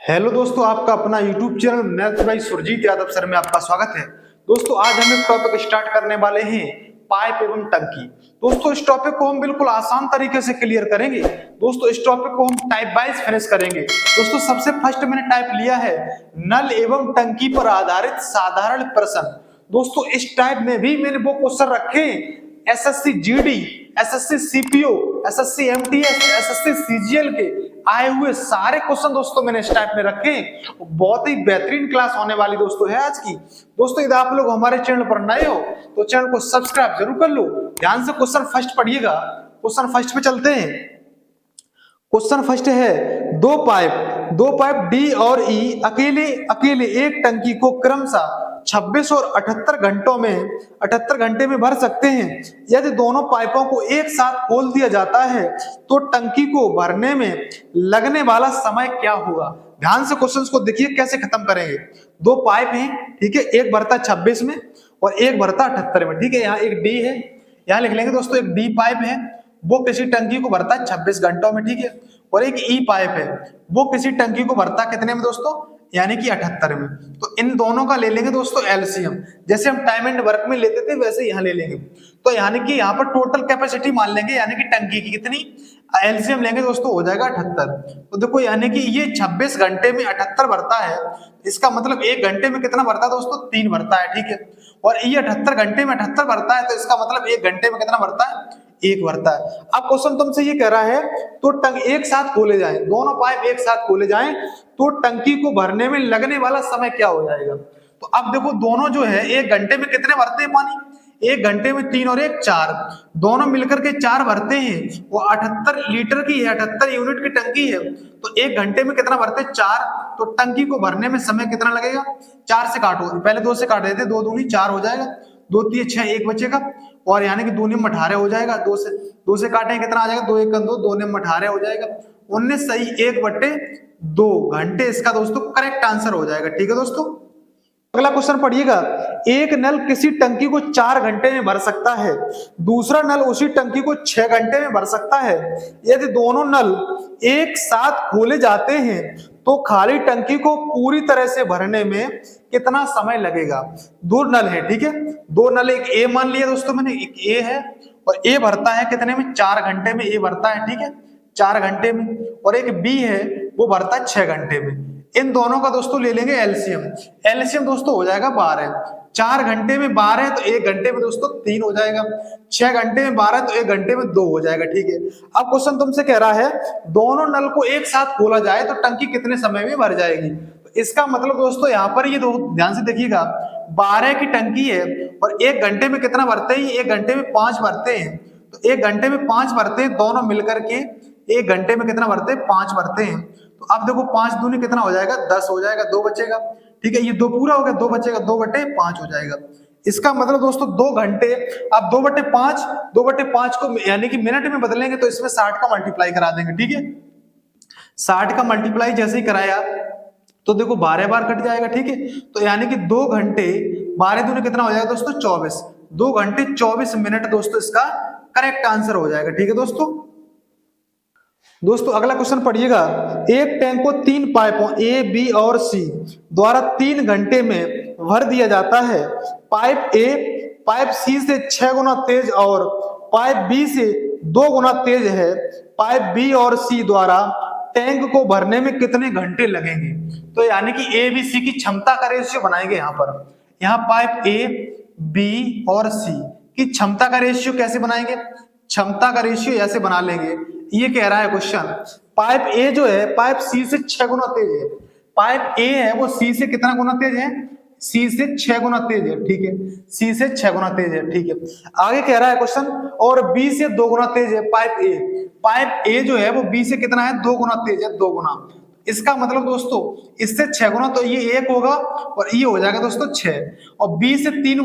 Hello दोस्तों, आपका अपना YouTube channel maths by Surjeet Yadav sir में आपका स्वागत है। दोस्तों आज हम एक टॉपिक स्टार्ट करने वाले हैं, पाइप एवं टंकी। दोस्तों इस टॉपिक को हम बिल्कुल आसान तरीके से क्लियर करेंगे। दोस्तों इस टॉपिक को हम टाइप वाइज फिनिश करेंगे। दोस्तों सबसे फर्स्ट मैंने टाइप लिया है नल एवं टंकी पर आधारित साधारण प्रश्न। दोस्तों इस टाइप में भी मैंने वो क्वेश्चन रखे SSC GD, SSC CPO, SSC MTS, SSC CGL के आए हुए सारे क्वेश्चन दोस्तों मैंने इस टाइप में रखे। बहुत ही बेहतरीन क्लास होने वाली दोस्तों है आज की। दोस्तों यदि आप लोग हमारे चैनल पर नए हो तो चैनल को सब्सक्राइब जरूर कर लो। ध्यान से क्वेश्चन फर्स्ट पढ़िएगा। क्वेश्चन फर्स्ट पे चलते हैं। क्वेश्चन फर्स्ट है दो पाइप डी और ई अकेले एक टंकी को क्रमशः 26 और 78 घंटे में भर सकते हैं। यदि दोनों पाइपों को एक साथ खोल दिया जाता है तो टंकी को भरने में लगने वाला समय क्या होगा। ध्यान से क्वेश्चंस को देखिए कैसे खत्म करेंगे। दो पाइप हैं, ठीक है, एक भरता 26 में और एक भरता 78 में, ठीक है। यहाँ एक डी है, यहाँ लिख लेंगे दोस्तों एक डी पाइप है, वो किसी टंकी को भरता है 26 घंटों में, ठीक है। और एक ई पाइप है, वो किसी टंकी को भरता कितने में दोस्तों, यानी कि 78 में। तो इन दोनों का ले लेंगे दोस्तों एलसीएम। जैसे हम टाइम एंड वर्क में लेते थे वैसे यहाँ ले लेंगे। तो यानी कि यहाँ पर टोटल कैपेसिटी मान लेंगे, यानी कि टंकी की कितनी, एलसीएम लेंगे दोस्तों, हो जाएगा 78। तो देखो यानी कि ये 26 घंटे में 78 भरता है, इसका मतलब एक घंटे में कितना भरता है दोस्तों, 3 भरता है, ठीक है। और ये 78 घंटे में 78 भरता है, तो इसका मतलब एक घंटे में कितना भरता है, एक भरता है। अब क्वेश्चन तुमसे ये कह रहा है तो टंक एक साथ खोले जाएं, दोनों पाइप एक साथ खोले जाएं तो टंकी को भरने में लगने वाला समय क्या हो जाएगा। तो अब देखो दोनों जो है एक घंटे में कितने भरते हैं पानी, एक घंटे में 3 और 1 4, दोनों मिलकर के 4 भरते हैं। वो 78 लीटर की है, 78 यूनिट की टंकी है, तो एक घंटे में कितना भरते हैं, 4। तो टंकी को भरने में समय कितना लगेगा, 4 से काटो, पहले 2 से काट देते, 2 दूनी 4 हो जाएगा, 2 3 6 1 बचेगा, और यानी कि 2 नियम 18 हो जाएगा। 2 से काटें कितना आ जाएगा, 2 1 2, 2 नियम 18 हो जाएगा। 19 सही 1/2 घंटे इसका दोस्तों करेक्ट आंसर हो जाएगा, ठीक है दोस्तों। अगला क्वेश्चन पढ़िएगा, एक नल किसी टंकी को 4 घंटे में भर सकता है, दूसरा नल उसी टंकी को 6 घंटे में भर सकता है। यदि दोनों नल एक साथ खोले जाते हैं तो खाली टंकी को पूरी तरह से भरने में कितना समय लगेगा। 2 नल है, ठीक है, 2 नल, एक ए मान लिया दोस्तों मैंने, एक ए है और ए भरता है कितने में, 4 घंटे में ए भरता है, ठीक है, 4 घंटे में। और एक बी है वो भरता है 6 घंटे में। इन दोनों का दोस्तों ले लेंगे एलसीएम। एलसीएम दोस्तों हो जाएगा 12। 4 घंटे में 12 तो 1 घंटे में दोस्तों 3 हो जाएगा, 6 घंटे में 12 तो 1 घंटे में 2 हो जाएगा, ठीक है। अब क्वेश्चन तुमसे कह रहा है दोनों नल को एक साथ खोला जाए तो टंकी कितने समय में भर जाएगी। तो इसका मतलब दोस्तों यहाँ पर ये ध्यान से देखिएगा, 12 की टंकी है और 1 घंटे में कितना भरते हैं, 1 घंटे में 5 भरते हैं। तो 1 घंटे में 5 भरते हैं, दोनों मिलकर के 1 घंटे में कितना भरते हैं, 5 भरते हैं। तो अब देखो 5 दूनी कितना हो जाएगा, 10 हो जाएगा, 2 बचेगा, ठीक है। ये 2 पूरा हो गया, 2 बचेगा, 2/5 हो जाएगा। इसका मतलब दोस्तों 2 घंटे, अब 2/5 को यानी कि मिनट में बदलेंगे तो इसमें 60 का मल्टीप्लाई करा देंगे, ठीक है। 60 का मल्टीप्लाई जैसे ही कराया तो देखो 12 बार कट जाएगा, ठीक है। तो यानी कि 2 घंटे 12 दूनी कितना हो जाएगा दोस्तों, 24, 2 घंटे 24 मिनट दोस्तों इसका करेक्ट आंसर हो जाएगा, ठीक है दोस्तों अगला क्वेश्चन पढ़िएगा, एक टैंक को 3 पाइपों ए, बी और सी द्वारा 3 घंटे में भर दिया जाता है। पाइप सी से 6 गुना तेज और पाइप बी से 2 गुना तेज है। पाइप बी और सी द्वारा टैंक को भरने में कितने घंटे लगेंगे। तो यानी कि ए बी सी की क्षमता का रेशियो बनाएंगे। यहाँ पाइप ए, बी और सी की क्षमता का रेशियो कैसे बनाएंगे, क्षमता का रेशियो ऐसे बना लेंगे। ये कह रहा है क्वेश्चन, पाइप ए जो है पाइप सी से 6 गुना तेज है। पाइप ए है वो सी से कितना गुना तेज है, सी से 6 गुना तेज है, ठीक है, सी से 6 गुना तेज है, ठीक है। आगे कह रहा है क्वेश्चन, और बी से 2 गुना तेज है पाइप ए जो है वो बी से कितना है, 2 गुना तेज है, 2 गुना। इसका मतलब दोस्तों इससे 6 गुना, तो ये 1 होगा और ये हो जाएगा दोस्तों 6, और बी से 2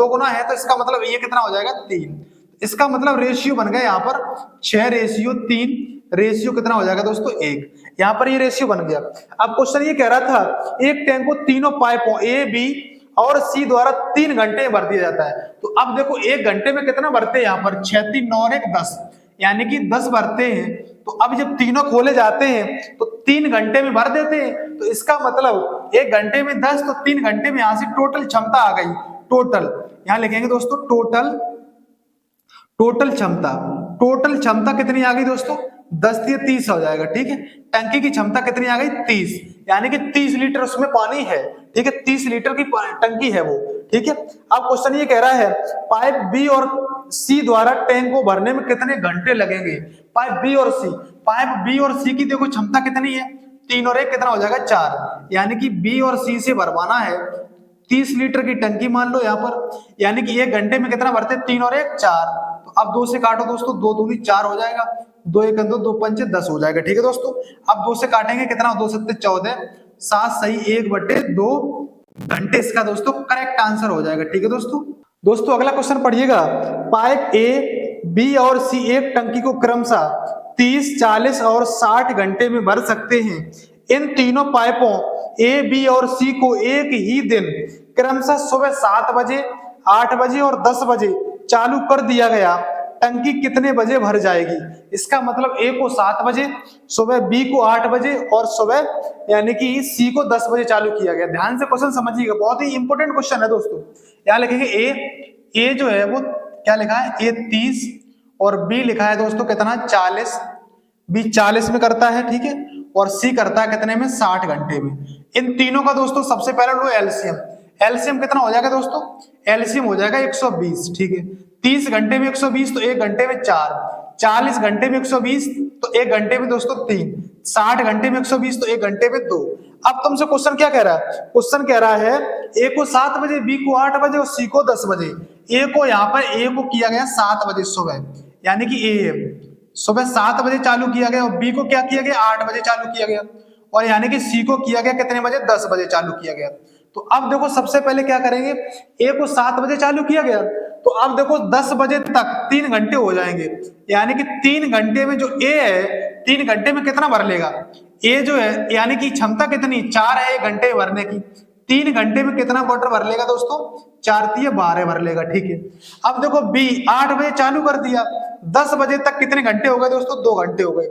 गुना है, तो इसका मतलब ये कितना हो जाएगा, 3। इसका मतलब रेशियो बन गया यहाँ पर 6:3, रेशियो कितना हो जाएगा दोस्तों 1। यहाँ पर ये रेशियो बन गया। अब क्वेश्चन ये कह रहा था एक टैंक को तीनों पाइपों ए, बी और सी द्वारा 3 घंटे में भर दिया जाता है। तो अब देखो 1 घंटे में कितना भरते हैं, यहाँ पर 6 3 9 और 1 10, यानी कि 10 भरते हैं। तो अब जब तीनों खोले जाते हैं तो 3 घंटे में भर देते हैं, तो इसका मतलब 1 घंटे में 10, तो 3 घंटे में यहां से टोटल क्षमता आ गई। टोटल यहां लिखेंगे दोस्तों, टोटल क्षमता कितनी आ गई दोस्तों, 10 से 30 हो जाएगा। ठीक है, टंकी की क्षमता कितनी आ गई, 30, यानी कि 30 लीटर उसमें पानी है। ठीक है, 30 लीटर की टंकी है वो। ठीक है, अब क्वेश्चन ये कह रहा है पाइप बी और सी द्वारा टैंक को भरने में कितने घंटे लगेंगे। पाइप बी और सी की देखो क्षमता कितनी है, 3 और 1 कितना हो जाएगा, 4, यानी कि बी और सी से भरवाना है 30 लीटर की टंकी मान लो यहाँ पर, यानी कि 1 घंटे में कितना भरते, 3 और 1 4। तो अब 2 से काटो दोस्तों, 2 दूनी 4 हो जाएगा, 2 1 2, 2 5 10 हो जाएगा। ठीक है दोस्तों, अब 2 से काटेंगे कितना, 2 7 14, 7 सही 1/2 घंटे इसका दोस्तों करेक्ट आंसर हो जाएगा। ठीक है दोस्तों अगला क्वेश्चन पढ़िएगा। पाइप ए, बी और सी एक टंकी को क्रमशः 30, 40 और 60 घंटे में भर सकते हैं। इन तीनों पाइपों ए, बी और सी को एक ही दिन क्रमशः सुबह 7 बजे, 8 बजे और 10 बजे चालू कर दिया गया, टंकी कितने बजे भर जाएगी। इसका मतलब ए को 7 बजे, सुबह बी को 8 बजे और सुबह यानी कि सी को 10 बजे चालू किया गया। ध्यान से क्वेश्चन समझिएगा, बहुत ही इंपॉर्टेंट क्वेश्चन है दोस्तों। यहाँ लिखेंगे ए जो है वो क्या लिखा है, ए 30 और बी लिखा है दोस्तों कितना 40, बी 40 में करता है। ठीक है, और सी करता है कितने में, 60 घंटे में। इन तीनों का दोस्तों सबसे पहले लो एलसीएम कितना हो जाएगा दोस्तों, एलसीएम हो जाएगा 120। ठीक है, 30 घंटे में 120 तो 1 घंटे में 4, 40 घंटे में 120 तो 1 घंटे में दोस्तों 3, 60 घंटे में 120 तो 1 घंटे में 2। अब तुमसे क्वेश्चन क्या कह रहा है, क्वेश्चन कह रहा है ए को 7 बजे, बी को 8 बजे और सी को 10 बजे। ए को यहाँ पर ए को किया गया 7 बजे सुबह, यानी कि ए सुबह 7 बजे चालू किया गया, और बी को क्या किया गया 8 बजे चालू किया गया, और यानी कि सी को किया गया कितने बजे, 10 बजे चालू किया गया। तो अब देखो सबसे पहले क्या करेंगे, ए को 7 बजे चालू किया गया, तो अब देखो 10 बजे तक 3 घंटे हो जाएंगे, यानी कि 3 घंटे में जो ए है 3 घंटे में कितना भर लेगा, ए जो है यानी कि क्षमता कितनी 4 है 1 घंटे भरने की, 3 घंटे में कितना वाटर भर लेगा दोस्तों, 4 3 12 भर लेगा। ठीक है, अब देखो बी 8 बजे चालू कर दिया, 10 बजे तक कितने घंटे हो गए दोस्तों, 2 घंटे हो गए।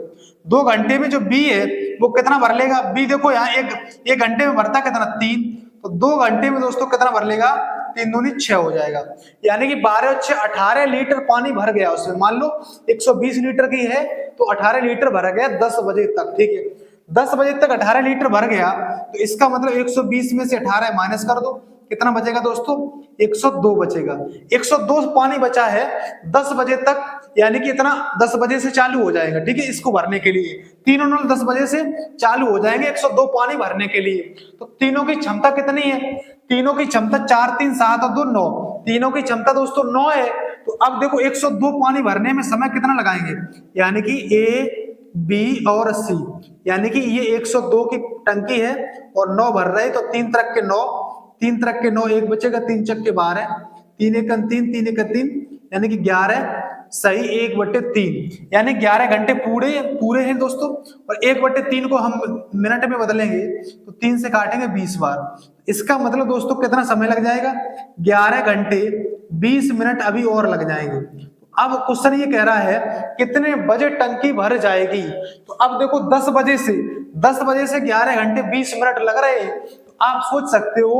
2 घंटे में जो बी है वो कितना भर लेगा, बी देखो यहाँ एक घंटे में भरता कितना 3, तो 2 घंटे में दोस्तों कितना भर लेगा, 3 दूनी 6 हो जाएगा, यानी कि 12 और 6 18 लीटर पानी भर गया उसमें। मान लो 120 लीटर की है तो 18 लीटर भर गया 10 बजे तक। ठीक है, 10 बजे तक 18 लीटर भर गया, तो इसका मतलब 120 में से 18 माइनस कर दो, कितना बचेगा दोस्तों, 102 बचेगा। 102 पानी बचा है 10 बजे तक, यानी कि इतना 10 बजे से चालू हो जाएगा। ठीक है, इसको भरने के लिए तीनों नल 10 बजे से चालू हो जाएंगे 102 पानी भरने के लिए। तो तीनों की क्षमता कितनी है, तीनों की क्षमता 4 3 7 और 2 9, तीनों की क्षमता दोस्तों 9 है। तो अब देखो 102 पानी भरने में समय कितना लगाएंगे, यानी कि ए बी और सी, यानी कि ये 102 की टंकी है और 9 भर रहे, तो 3 तरक के 9, 3 तरक के 9, 1 बचेगा, 3 चक के 12, 3 1 3, 3 1 3, यानी कि 11 सही 1/3, यानी 11 घंटे पूरे हैं दोस्तों। और 1/3 को हम मिनट में बदलेंगे तो 3 से काटेंगे 20 बार, इसका मतलब दोस्तों कितना समय लग जाएगा, 11 घंटे 20 मिनट अभी और लग जाएंगे। अब क्वेश्चन ये कह रहा है कितने बजे टंकी भर जाएगी। तो अब देखो 10 बजे से 11 घंटे 20 मिनट लग रहे हैं, तो आप सोच सकते हो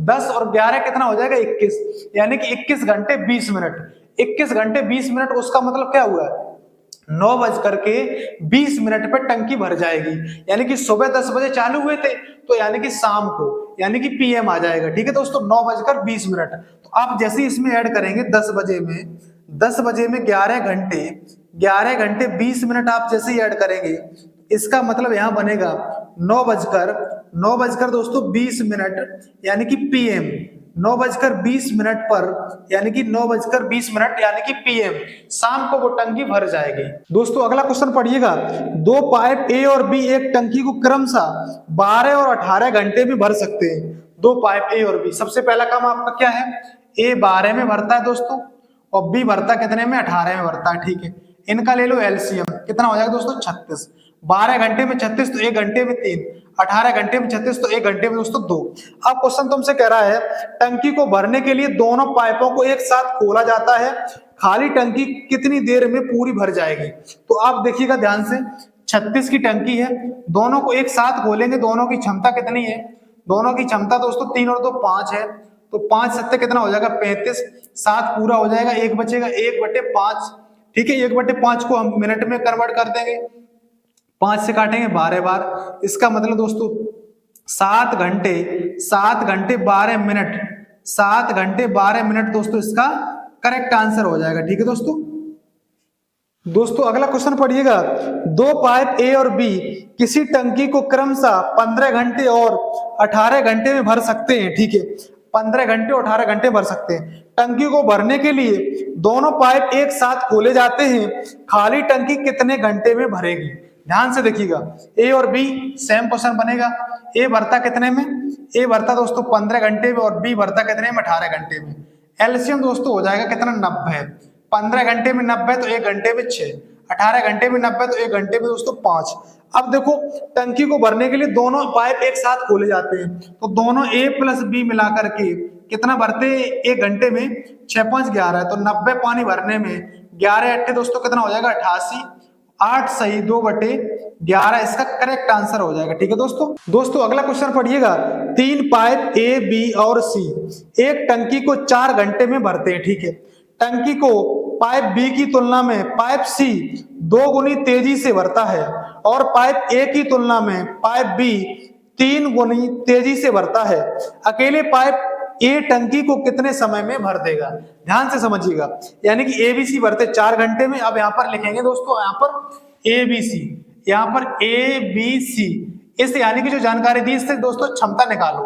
10 और 11 कितना हो जाएगा 21, यानी कि 21 घंटे 20 मिनट। 21 घंटे 20 मिनट, उसका मतलब क्या हुआ, 9:20 पे टंकी भर जाएगी, यानी कि सुबह 10 बजे चालू हुए थे तो यानी कि शाम को यानी कि पीएम आ जाएगा। ठीक है दोस्तों, 9:20। तो आप जैसे इसमें ऐड करेंगे 10 बजे में 11 घंटे 20 मिनट आप जैसे ही ऐड करेंगे, इसका मतलब यहां बनेगा 9 दोस्तों 20 मिनट, यानी कि पीएम 9:20 पर, यानी कि 9:20 यानी कि पीएम शाम को वो टंकी भर जाएगी। दोस्तों अगला क्वेश्चन पढ़िएगा। 2 पाइप ए और बी एक टंकी को क्रमशः 12 और 18 घंटे में भर सकते हैं। 2 पाइप ए और बी, सबसे पहला काम आपका क्या है, ए 12 में भरता है दोस्तों और बी भरता कितने में, 18 में भरता है। ठीक है, इनका ले लो एलसीएम, कितना हो जाएगा दोस्तों 36। 12 घंटे में 36 तो 1 घंटे में 3, 18 घंटे में 36 तो 1 घंटे में दोस्तों 2। अब क्वेश्चन तुमसे कह रहा है टंकी को भरने के लिए दोनों पाइपों को एक साथ खोला जाता है, खाली टंकी कितनी देर में पूरी भर जाएगी। तो आप देखिएगा ध्यान से, 36 की टंकी है, दोनों को एक साथ खोलेंगे, दोनों की क्षमता कितनी है, दोनों की क्षमता दोस्तों 3 और 2 5 है, तो 5 सत्ते कितना हो जाएगा 35, 7 पूरा हो जाएगा, 1 बचेगा 1/5। ठीक है, 1/5 को हम मिनट में कन्वर्ट कर देंगे, 5 से काटेंगे 12 बार, इसका मतलब दोस्तों 7 घंटे 12 मिनट, 7 घंटे 12 मिनट दोस्तों इसका करेक्ट आंसर हो जाएगा। ठीक है दोस्तों अगला क्वेश्चन पढ़िएगा, दो पाइप ए और बी किसी टंकी को क्रमशः 15 घंटे और 18 घंटे में भर सकते हैं। ठीक है, 15 घंटे और 18 घंटे भर सकते हैं। टंकी को भरने के लिए दोनों पाइप एक साथ खोले जाते हैं, खाली टंकी कितने घंटे में भरेगी। ध्यान से देखिएगा, ए और बी सेम क्वेश्चन बनेगा। ए भरता कितने में, ए भरता दोस्तों 15 घंटे में और बी भरता कितने में 18 घंटे में। एलसीएम दोस्तों हो जाएगा कितना 90, 15 घंटे में 90 तो 1 घंटे में 6, 18 घंटे में 90 तो 1 घंटे में दोस्तों 5। अब देखो टंकी को भरने के लिए दोनों पाइप एक साथ खोले जाते हैं, तो दोनों ए प्लस बी मिलाकर के कितना भरते हैं 1 घंटे में, 6 5 11, तो 90 पानी भरने में 11 8 दोस्तों कितना हो जाएगा 88, 8 सही 2/11 इसका करेक्ट आंसर हो जाएगा। ठीक है दोस्तों अगला क्वेश्चन पढ़िएगा, 3 पाइप ए बी और सी एक टंकी को 4 घंटे में भरते हैं। ठीक है, टंकी को पाइप बी की तुलना में पाइप सी 2 गुनी तेजी से भरता है और पाइप ए की तुलना में पाइप बी 3 गुनी तेजी से भरता है। अकेले पाइप ए टंकी को कितने समय में भर देगा। ध्यान से समझिएगा, यानी कि ए बी सी भरते 4 घंटे में। अब यहाँ पर लिखेंगे दोस्तों, यहाँ पर ए बी सी, यहाँ पर ए बी सी, इस यानी कि जो जानकारी दी इससे दोस्तों क्षमता निकालो।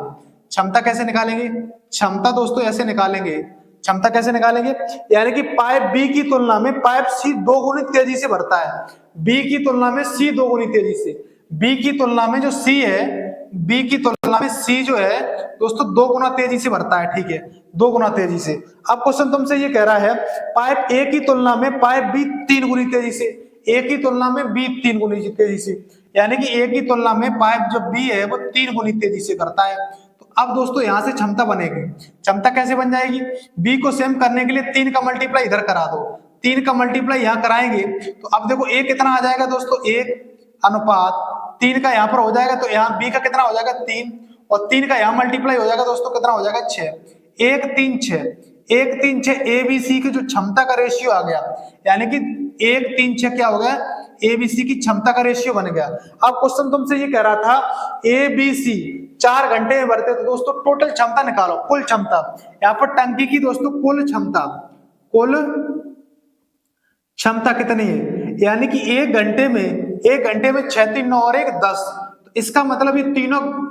क्षमता कैसे निकालेंगे, क्षमता दोस्तों ऐसे निकालेंगे, क्षमता कैसे निकालेंगे, यानी कि पाइप बी की तुलना में पाइप सी 2 गुनी तेजी से भरता है, बी की तुलना में सी 2 गुनी तेजी से, बी की तुलना में जो सी है, बी की तुलना में सी जो है दोस्तों 2 गुना तेजी से भरता है। ठीक है, 2 गुना तेजी से। अब क्वेश्चन तुमसे ये कह रहा है पाइप ए की तुलना में पाइप बी 3 गुनी तेजी से, ए की तुलना में बी 3 गुनी तेजी से, यानी कि ए की तुलना में पाइप जो बी है वो 3 गुनी तेजी से करता है। तो अब दोस्तों यहां से क्षमता बनेगी। क्षमता कैसे बन जाएगी, बी को सेम करने के लिए 3 का मल्टीप्लाई इधर करा दो, 3 का मल्टीप्लाई यहां कराएंगे तो अब देखो ए कितना आ जाएगा दोस्तों 1/3 का यहाँ पर हो जाएगा, तो यहाँ बी का कितना हो जाएगा 3 और 3 का यहाँ मल्टीप्लाई हो जाएगा दोस्तों कितना हो जाएगा 6, 1 3 6, 1 3 6 ए बी सी की जो क्षमता का रेशियो आ गया, यानी कि 1 3 6 क्या हो गया ए बी सी की क्षमता का रेशियो बन गया। अब क्वेश्चन तुमसे ये कह रहा था ए बी सी 4 घंटे में भरते, तो दोस्तों टोटल क्षमता निकालो, कुल क्षमता। यहाँ पर टंकी की दोस्तों कुल क्षमता कितनी है, यानी कि 1 घंटे में 6 3 9 और 1 10, तो इसका मतलब ये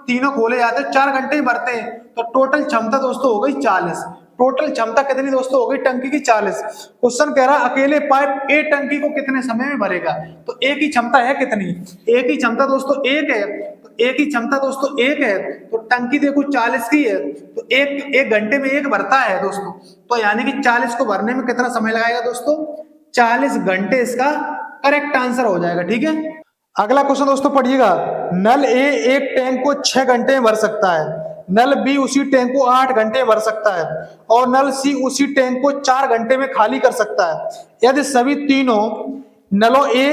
तीनों खोले जाते हैं 4 घंटे में भरते हैं, तो टोटल क्षमता दोस्तों हो गई 40। टोटल क्षमता कितनी दोस्तों हो गई टंकी की 40। क्वेश्चन कह रहा अकेले पाइप ए टंकी को कितने समय में भरेगा, तो ए की क्षमता है कितनी, ए की क्षमता दोस्तों 1 है, तो ए की क्षमता दोस्तों 1 है, तो टंकी देखो 40 की है, तो 1 घंटे में 1 भरता है दोस्तों, तो यानी कि 40 को भरने में कितना समय लगाएगा दोस्तों 40 घंटे इसका करेक्ट आंसर हो जाएगा। ठीक है, अगला क्वेश्चन दोस्तों पढ़िएगा, नल ए एक टैंक को 6 घंटे में भर सकता है, नल बी उसी टैंक को 8 घंटे में भर सकता है और नल सी उसी टैंक को 4 घंटे में खाली कर सकता है। यदि सभी तीनों नलों ए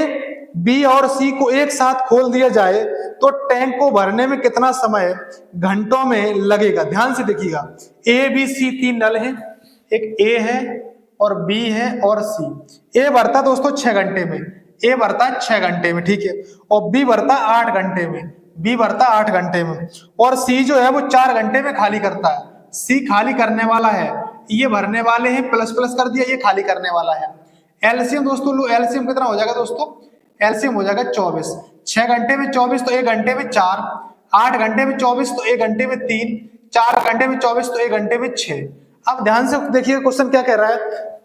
बी और सी को एक साथ खोल दिया जाए तो टैंक को भरने में कितना समय घंटों में लगेगा। ध्यान से देखिएगा, ए बी सी 3 नल हैं, एक ए है और बी है और सी। ए भरता दोस्तों 6 घंटे में, ए भरता 6 घंटे में, ठीक है, और बी भरता 8 घंटे में, बी भरता 8 घंटे में, और सी जो है वो 4 घंटे में खाली करता है। सी खाली करने वाला है, ये भरने वाले हैं, प्लस प्लस कर दिया, ये खाली करने वाला है। एलसीएम दोस्तों लो, एलसीएम कितना हो जाएगा दोस्तों, एलसीएम हो जाएगा 24। 6 घंटे में 24 तो 1 घंटे में 4, 8 घंटे में 24 तो 1 घंटे में 3, 4 घंटे में 24 तो 1 घंटे में 6। अब ध्यान से देखिए क्वेश्चन क्या कह रहा है,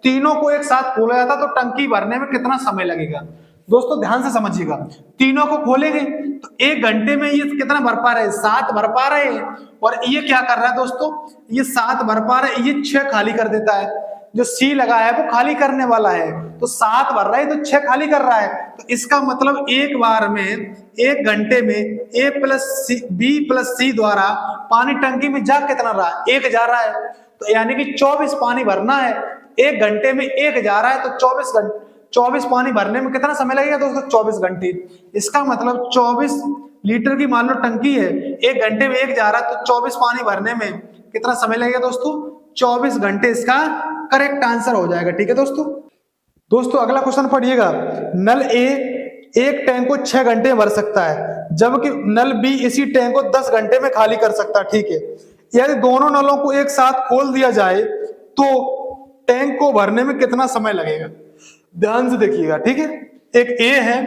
तीनों को एक साथ खोला जाता तो टंकी भरने में कितना समय लगेगा। दोस्तों ध्यान से समझिएगा, तीनों को खोलेंगे तो 1 घंटे में ये कितना भर पा रहे हैं, 7 भर पा रहे हैं, और ये क्या कर रहा है दोस्तों, ये 7 भर पा रहे हैं, ये 6 खाली कर देता है। जो सी लगा है वो खाली करने वाला है, तो 7 भर रहा है तो 6 खाली कर रहा है, तो इसका मतलब एक बार में 1 घंटे में ए प्लस सी बी प्लस सी द्वारा पानी टंकी में जा कितना रहा है, 1 जा रहा है, तो यानी कि 24 पानी भरना है। एक घंटे में एक जा रहा है तो 24 पानी भरने में कितना समय लगेगा दोस्तों? 24 घंटे। इसका मतलब 24 लीटर की मान लो टंकी है, एक घंटे में एक जा रहा है तो 24 पानी भरने में कितना समय लगेगा दोस्तों? 24 घंटे इसका करेक्ट आंसर हो जाएगा। ठीक है दोस्तों अगला क्वेश्चन पढ़िएगा। नल ए एक टैंक को 6 घंटे में भर सकता है, जबकि नल बी इसी टैंक को 10 घंटे में खाली कर सकता है। ठीक है, यदि दोनों नलों को एक साथ खोल दिया जाए तो टैंक को भरने में कितना समय लगेगा? ध्यान से देखिएगा। ठीक है, एक ए है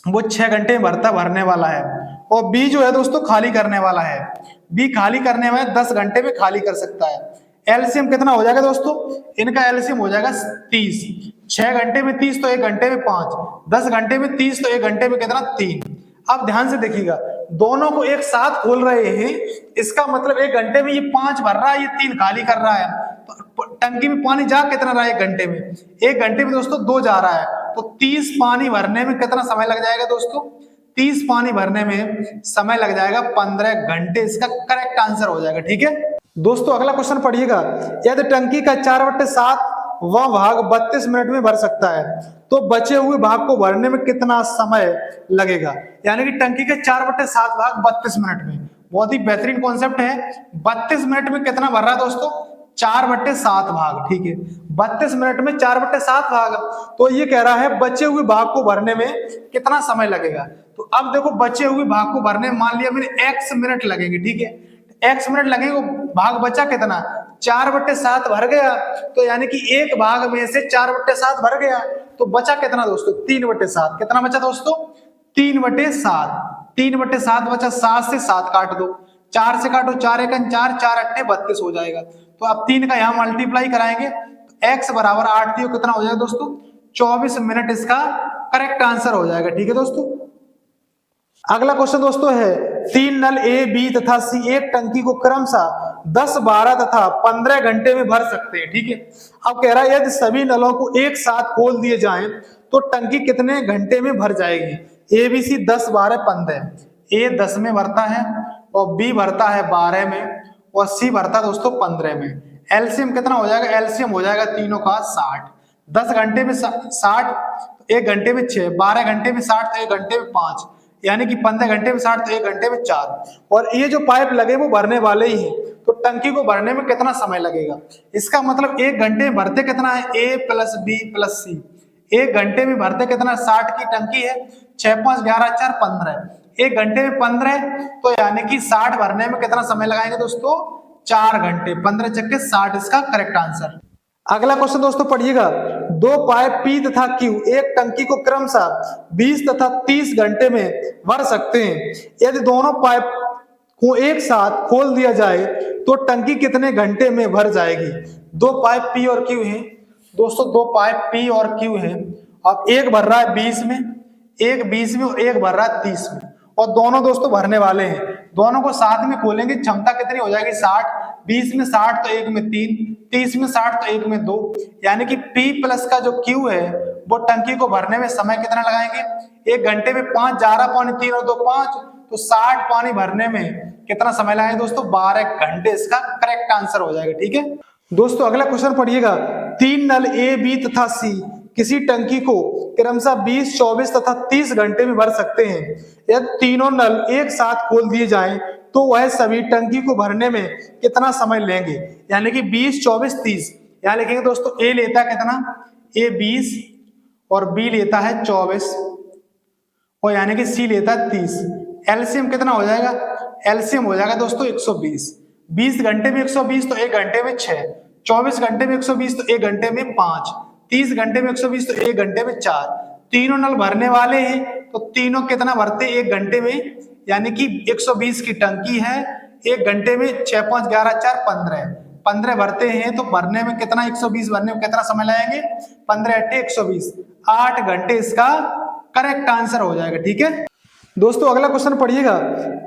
वो 6 घंटे में भरने वाला है, और बी जो है दोस्तों खाली करने वाला है। बी खाली करने में 10 घंटे में खाली कर सकता है। एलसीएम कितना हो जाएगा दोस्तों? इनका एलसीएम हो जाएगा 30। 6 घंटे में 30 तो 1 घंटे में 5, 10 घंटे में 30 तो 1 घंटे में कितना? 3। अब ध्यान से देखिएगा, दोनों को एक साथ खोल रहे हैं, इसका मतलब 1 घंटे में ये 5 भर रहा है, ये 3 खाली कर रहा है। तो टंकी में पानी जा कितना रहा है? 1 घंटे में, 1 घंटे में दोस्तों 2 जा रहा है, तो 30 पानी भरने में कितना समय लग जाएगा दोस्तों? 30 पानी भरने में समय लग जाएगा 15 घंटे। इसका करेक्ट आंसर हो जाएगा। ठीक है दोस्तों अगला क्वेश्चन पढ़िएगा। यदि टंकी का 4/7 वह भाग 32 मिनट में भर सकता है, तो बचे हुए भाग को भरने में कितना समय लगेगा? यानी कि टंकी के 4/7 भाग 32 मिनट में। बहुत ही बेहतरीन कॉन्सेप्ट है। 32 मिनट में कितना भर रहा है दोस्तों? 4/7 भाग। ठीक है, 32 मिनट में 4/7 भाग, तो ये कह रहा है बचे हुए भाग को भरने में कितना समय लगेगा। तो अब देखो, बचे हुए भाग को भरने में मान लिया मैंने x मिनट लगेंगे। ठीक है, x मिनट लगेंगे, भाग बचा कितना? 4/7 भर गया, तो यानी कि एक भाग में से 4/7 भर गया, तो बचा कितना दोस्तों? 3/7। कितना बचा दोस्तों? 3/7। 3/7 बचा, 7 से 7 काट दो, 4 से काटो, 4 एकन 4, 4 अट्ठे 32 हो जाएगा। तो अब 3 का यहाँ मल्टीप्लाई कराएंगे तो x बराबर 8 कितना हो जाएगा दोस्तों? 24 मिनट इसका करेक्ट आंसर हो जाएगा। ठीक है दोस्तों अगला क्वेश्चन दोस्तों है, 3 नल ए बी तथा सी एक टंकी को क्रमशः 10, 12 तथा 15 घंटे में भर सकते हैं। ठीक है, अब कह रहा है यदि सभी नलों को एक साथ खोल दिए जाएं तो टंकी कितने घंटे में भर जाएगी? A B C 10, 12, 15। ए 10 में भरता है, और बी भरता है 12 में, और सी भरता है दोस्तों 15 में। एलसीएम कितना हो जाएगा? एलसीएम हो जाएगा तीनों का 60। 10 घंटे में 60, 1 घंटे में 6, 12 घंटे में 60 तो 1 घंटे में 5, यानी कि 15 घंटे में 60 तो 1 घंटे में 4। और ये जो पाइप लगे वो भरने वाले ही हैं, तो टंकी को भरने में कितना समय लगेगा? इसका मतलब 1 घंटे में भरते कितना है? A plus B plus C। 1 घंटे में भरते कितना? 60 की टंकी है, 6, 5, 11, 4, 15। 1 घंटे में 15, तो यानी कि 60 भरने में कितना समय लगाएंगे दोस्तों? 4 घंटे। 15 चक्के 60 इसका करेक्ट आंसर। अगला क्वेश्चन दोस्तों पढ़िएगा। 2 पाइप P तथा Q एक टंकी को क्रमशः 20 तथा 30 घंटे में भर सकते हैं। यदि दोनों पाइप को एक साथ खोल दिया जाए तो टंकी कितने घंटे में भर जाएगी? 2 पाइप P और Q हैं दोस्तों, 2 पाइप P और Q हैं। अब एक भर रहा है 20 में, एक 20 में, और एक भर रहा है 30 में, और दोनों दोस्तों भरने वाले हैं। दोनों को साथ में खोलेंगे, क्षमता कितनी हो जाएगी? 60। 20 में 60 तो 1 में 3, 30 में 60 तो 1 में 2, यानी कि P प्लस का जो Q है वो टंकी को भरने में समय कितना लगाएंगे? 1 घंटे में 5 जा रहा पानी, 3 और 2 5, तो 60 पानी भरने में कितना समय लगाएंगे दोस्तों? 12 घंटे इसका करेक्ट आंसर हो जाएगा। ठीक है दोस्तों अगला क्वेश्चन पढ़िएगा। 3 नल ए बी तथा सी किसी टंकी को क्रमशः 20, 24 तथा 30 घंटे में भर सकते हैं। यदि तीनों नल एक साथ खोल दिए जाएं तो वह सभी टंकी को भरने में कितना समय लेंगे? यानी कि 20, 24, 30। यहाँ लिखेंगे दोस्तों, ए लेता है कितना? ए 20 और बी लेता है 24, और यानी कि सी लेता है 30। एलसीएम कितना हो जाएगा? एलसीएम हो जाएगा दोस्तों 120। 20 घंटे में 120 तो 1 घंटे में 6, 24 घंटे में 120 तो 1 घंटे में 5, 30 घंटे में 120 तो 1 घंटे में 4। तीनों नल भरने वाले हैं, तो तीनों कितना भरते? 1 घंटे में, यानी कि 120 की टंकी है, 1 घंटे में 6, 5, 11, 4, 15 भरते हैं, तो भरने में कितना? 120 भरने में कितना समय लगेंगे? 15 अट्ठे 120, 8 घंटे इसका करेक्ट आंसर हो जाएगा। ठीक है दोस्तों अगला क्वेश्चन पढ़िएगा।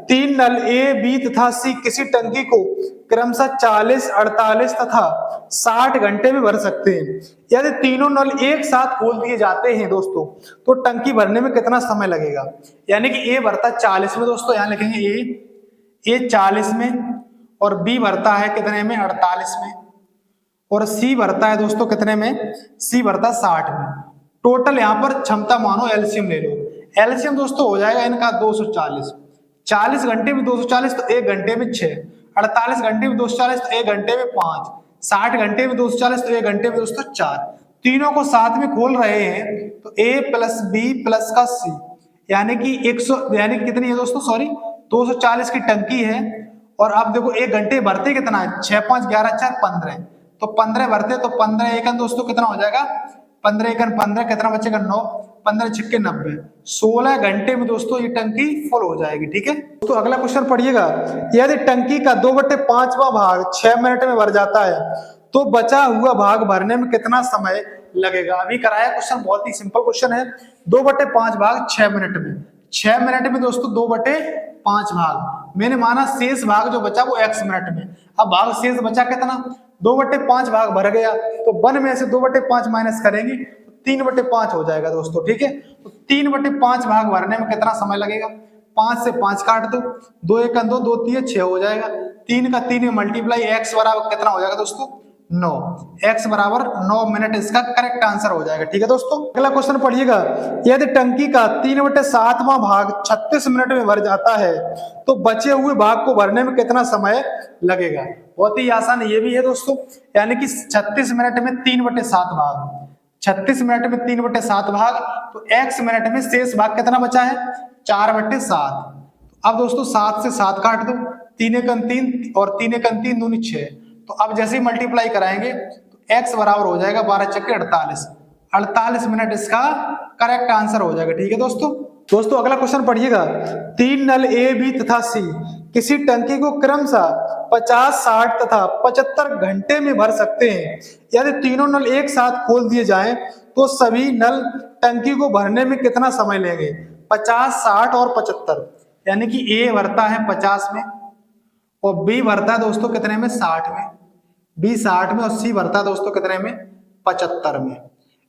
3 नल ए बी तथा सी किसी टंकी को क्रमशः 40, 48 तथा 60 घंटे में भर सकते हैं। यदि तीनों नल एक साथ खोल दिए जाते हैं दोस्तों तो टंकी भरने में कितना समय लगेगा? यानी कि ए भरता 40 में दोस्तों, यहाँ लिखेंगे ए 40 में, और बी भरता है कितने में? 48 में, और सी भरता है दोस्तों कितने में, सी भरता है 60 में। टोटल यहाँ पर क्षमता मानो, एलसीएम ले लो। एलसीएम दोस्तों हो जाएगा इनका 240। 40 घंटे में 240 तो 1 घंटे में 6, 48 घंटे में 240 तो 1 घंटे में 5, 60 घंटे में 240 तो 1 घंटे में दोस्तों 4। तीनों को साथ में खोल रहे हैं तो ए प्लस बी प्लस का सी, यानी कि 100, यानी कि कितनी है दोस्तों, सॉरी 240 की टंकी है। और अब देखो 1 घंटे भरते कितना है, 6 5 11 4 15, तो 15 भरते तो 15 एकन दोस्तों कितना हो जाएगा, 15 एकन 15, कितना बचेगा 9, 15 छक्के 90, 16 घंटे में दोस्तों ये टंकी फुल हो जाएगी। ठीक है तो अगला क्वेश्चन पढ़िएगा, यदि टंकी का 2/5वां भाग 6 मिनट में भर जाता है तो बचा हुआ भाग भरने में कितना समय लगेगा। अभी कराया क्वेश्चन, बहुत ही सिंपल क्वेश्चन है। 2/5 भाग 6 मिनट में, 6 मिनट में दोस्तों 2/5 भाग, मैंने माना शेष भाग जो बचा वो x मिनट में। अब भाग शेष बचा कितना, 2/5 भाग भर गया तो 1 में से 2/5 माइनस करेंगे तो 3/5 हो जाएगा दोस्तों। ठीक है तो 3/5 भाग भरने में कितना समय लगेगा, 5 से 5 काट दो, 2 1 2, 2 3 6 हो जाएगा, 3 का 3 में मल्टीप्लाई, x बराबर कितना हो जाएगा दोस्तों 9, x बराबर 9 मिनट इसका करेक्ट आंसर हो जाएगा। ठीक है दोस्तों अगला क्वेश्चन पढ़िएगा, यदि टंकी का 3/7वां भाग 36 मिनट में भर जाता है तो बचे हुए भाग को भरने में कितना समय लगेगा। बहुत ही आसान ये भी है दोस्तों, यानी कि 36 मिनट में 3/7 भाग, 36 मिनट में 3/7 भाग, तो x मिनट में शेष भाग कितना बचा है 4/7। अब दोस्तों 7 से 7 काट दो, 3 1 3 और 3 1 3 दूनी 6, तो अब जैसे ही मल्टीप्लाई कराएंगे तो x बराबर हो जाएगा 12 छक्के 48, 48 मिनट इसका करेक्ट आंसर हो जाएगा। ठीक है दोस्तों अगला क्वेश्चन पढ़िएगा, 3 नल ए बी तथा सी किसी टंकी को क्रमशः 50 60 तथा 75 घंटे में भर सकते हैं। यदि तीनों नल एक साथ खोल दिए जाएं तो सभी नल टंकी को भरने में कितना समय लेंगे, 50 60 और 75, यानी कि ए भरता है 50 में और बी भरता है दोस्तों कितने में 60 में, बी 60 में और सी भरता है दोस्तों कितने में 75 में।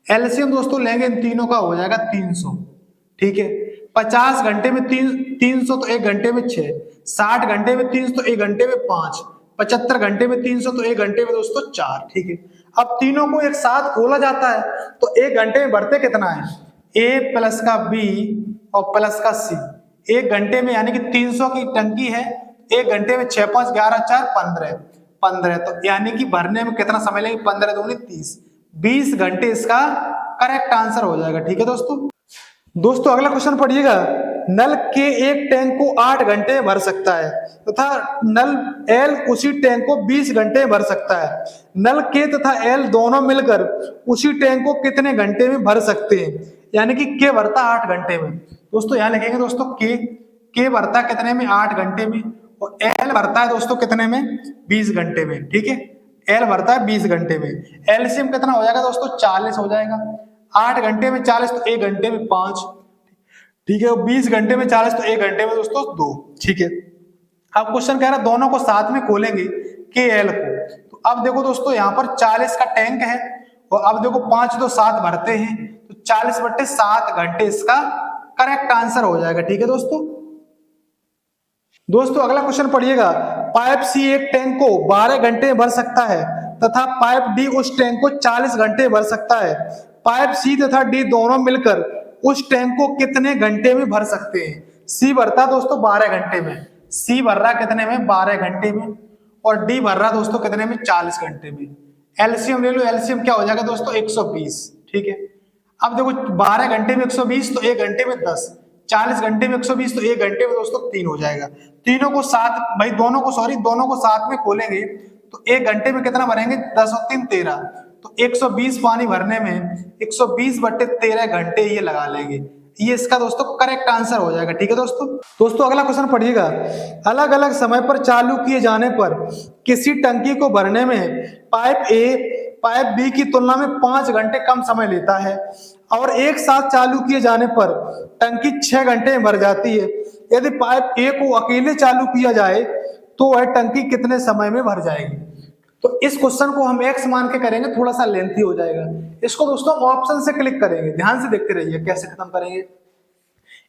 एलसीएम दोस्तों लेंगे इन तीनों का हो जाएगा 300। ठीक है 50 घंटे में 300 तो 1 घंटे में 6, 60 घंटे में 300 तो 1 घंटे में 5, 75 घंटे में 300 तो 1 घंटे में दोस्तों 4। ठीक है अब तीनों को एक साथ खोला जाता है तो 1 घंटे में भरते कितना है, ए प्लस का बी और प्लस का सी, 1 घंटे में, यानी कि 300 की टंकी है, 1 घंटे में 6 5 11 4 15, तो यानी कि भरने में कितना समय लगेगा, 15 दूनी 30, 20 घंटे इसका करेक्ट आंसर हो जाएगा। ठीक है दोस्तों अगला क्वेश्चन पढ़िएगा, नल के एक टैंक को 8 घंटे में भर सकता है तथा नल एल उसी टैंक को 20 घंटे में भर सकता है। नल के तथा एल दोनों मिलकर उसी टैंक को कितने घंटे में भर सकते हैं, यानी कि के भरता 8 घंटे में। दोस्तों यहाँ लिखेंगे दोस्तों के भरता कितने में 8 घंटे में और एल भरता है दोस्तों कितने में 20 घंटे में। ठीक है एल भरता है 20 घंटे में, एलसीएम कितना हो जाएगा दोस्तों 40 हो जाएगा, 8 घंटे में 40 तो 1 घंटे में 5। ठीक है 20 घंटे में 40 तो 1 घंटे में दोस्तों 2। ठीक है अब क्वेश्चन कह रहा है दोनों को साथ में खोलेंगे के एल को, तो अब देखो दोस्तों यहाँ पर 40 का टैंक है और अब देखो 5 तो 7 भरते हैं तो 40/7 घंटे इसका करेक्ट आंसर हो जाएगा। ठीक है दोस्तों अगला क्वेश्चन पढ़िएगा, पाइप सी एक टैंक को 12 घंटे में भर सकता है तथा पाइप डी उस टैंक को 40 घंटे भर सकता है। पाइप सी तथा डी दोनों मिलकर उस टैंक को कितने घंटे में भर सकते हैं। सी भरता दोस्तों 12 घंटे में, सी भर रहा कितने में 12 घंटे में और डी भर रहा दोस्तों कितने में 40 घंटे में। एलसीएम ले लो, एलसीएम क्या हो जाएगा दोस्तों 120। ठीक है अब देखो 12 घंटे में 120 तो 1 घंटे में 10, 40 घंटे में 120 तो 1 घंटे में दोस्तों 3 हो जाएगा। तीनों को साथ भाई दोनों को साथ में खोलेंगे तो 1 घंटे में कितना भरेंगे 10 और 3 13, तो 120 पानी भरने में 120/13 घंटे ये लगा लेंगे। ये इसका दोस्तों करेक्ट आंसर हो जाएगा। ठीक है दोस्तों अगला क्वेश्चन पढ़िएगा, अलग अलग समय पर चालू किए जाने पर किसी टंकी को भरने में पाइप ए पाइप बी की तुलना में 5 घंटे कम समय लेता है और एक साथ चालू किए जाने पर टंकी 6 घंटे में भर जाती है। यदि पाइप ए को अकेले चालू किया जाए तो वह टंकी कितने समय में भर जाएगी। तो इस क्वेश्चन को हम एक्स मान के करेंगे, थोड़ा सा लेंथी हो जाएगा। इसको दोस्तों ऑप्शन से क्लिक करेंगे, ध्यान से देखते रहिए कैसे खत्म करेंगे।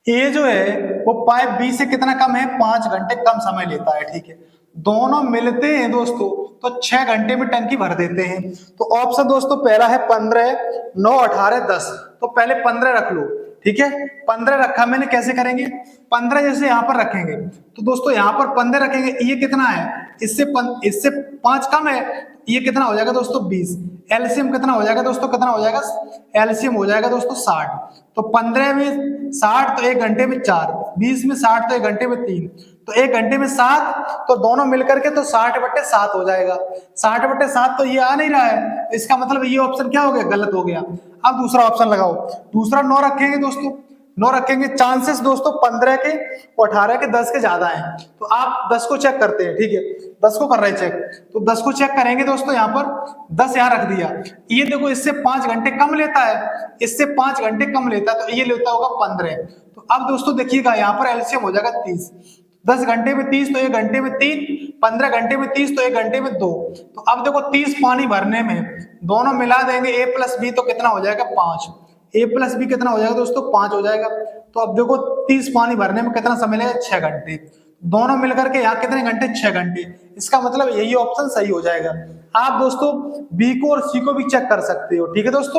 ए जो है वो पाइप बी से कितना कम है 5 घंटे कम समय लेता है। ठीक है दोनों मिलते हैं दोस्तों तो 6 घंटे में टंकी भर देते हैं। तो ऑप्शन दोस्तों पहला है 15, 9, 18, 10। तो पहले 15 रख लो, ठीक है। 15 रखा मैंने, कैसे करेंगे? 15 जैसे यहाँ पर रखेंगे तो दोस्तों यहाँ पर 15 रखेंगे, ये कितना है? इससे 5 कम है, ये कितना हो जाएगा दोस्तों? 20। एलसीएम कितना हो जाएगा दोस्तों? कितना हो जाएगा? एलसीएम हो जाएगा दोस्तों 60। तो 15 में 60 तो 1 घंटे में 4, 20 में 60 तो 1 घंटे में 3, तो 1 घंटे में 7, तो दोनों मिलकर के तो 60/7 हो जाएगा। 60/7 तो ये आ नहीं रहा है, इसका मतलब ये ऑप्शन क्या हो गया? गलत हो गया। अब दूसरा ऑप्शन लगाओ, दूसरा 9 रखेंगे दोस्तों, 9 रखेंगे। चांसेस दोस्तों 15 के, 18 के, 10 के ज्यादा हैं, तो आप 10 को चेक करते हैं, ठीक है। 10 को कर रहे हैं चेक, तो 10 को चेक करेंगे दोस्तों। यहाँ पर 10 यहाँ रख दिया, ये देखो इससे 5 घंटे कम लेता है, इससे 5 घंटे कम लेता है, तो ये लेता होगा 15। तो अब दोस्तों देखिएगा यहाँ पर एलसीएम हो जाएगा 30। 10 घंटे में 30 तो 1 घंटे में 3, 15 घंटे में 30 तो 1 घंटे में 2। तो अब देखो 30 पानी भरने में दोनों मिला देंगे a प्लस बी, तो कितना हो जाएगा? 5। a प्लस बी कितना हो जाएगा दोस्तों? 5 हो जाएगा। तो अब देखो 30 पानी भरने में कितना समय लगेगा? 6 घंटे। दोनों मिलकर के यहाँ कितने घंटे? 6 घंटे। इसका मतलब यही ऑप्शन सही हो जाएगा। आप दोस्तों बी को और सी को भी चेक कर सकते हो, ठीक है दोस्तों।